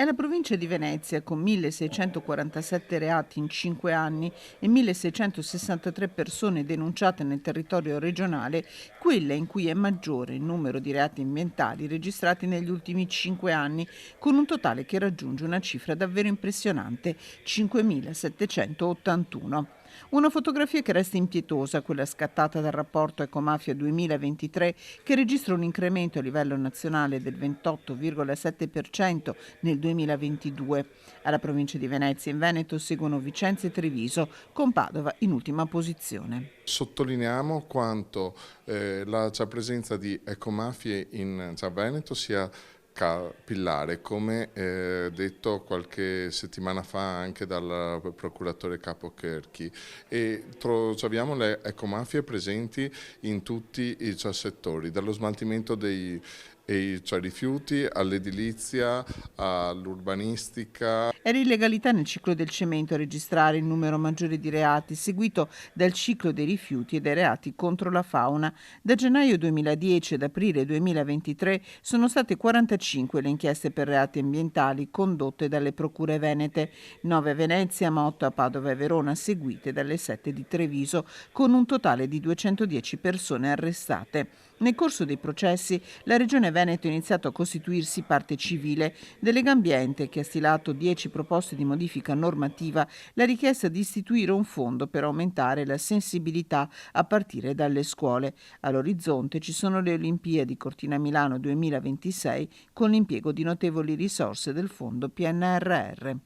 È la provincia di Venezia, con 1.647 reati in 5 anni e 1.663 persone denunciate nel territorio regionale, quella in cui è maggiore il numero di reati ambientali registrati negli ultimi 5 anni, con un totale che raggiunge una cifra davvero impressionante, 5.781. Una fotografia che resta impietosa, quella scattata dal rapporto Ecomafia 2023, che registra un incremento a livello nazionale del 28,7% nel 2022. Alla provincia di Venezia in Veneto seguono Vicenza e Treviso, con Padova in ultima posizione. Sottolineiamo quanto la già presenza di ecomafie in già Veneto sia capillare, come detto qualche settimana fa anche dal procuratore capo Kerchi, e troviamo le ecomafie presenti in tutti i settori, dallo smaltimento dei rifiuti all'edilizia, all'urbanistica. È l'illegalità nel ciclo del cemento a registrare il numero maggiore di reati, seguito dal ciclo dei rifiuti e dai reati contro la fauna. Da gennaio 2010 ad aprile 2023 sono state 45 le inchieste per reati ambientali condotte dalle procure venete, 9 a Venezia, ma 8 a Padova e Verona, seguite dalle 7 di Treviso, con un totale di 210 persone arrestate. Nel corso dei processi, la Regione Veneto ha iniziato a costituirsi parte civile. Delegambiente, che ha stilato 10 proposte di modifica normativa, la richiesta di istituire un fondo per aumentare la sensibilità a partire dalle scuole. All'orizzonte ci sono le Olimpiadi Cortina Milano 2026 con l'impiego di notevoli risorse del fondo PNRR.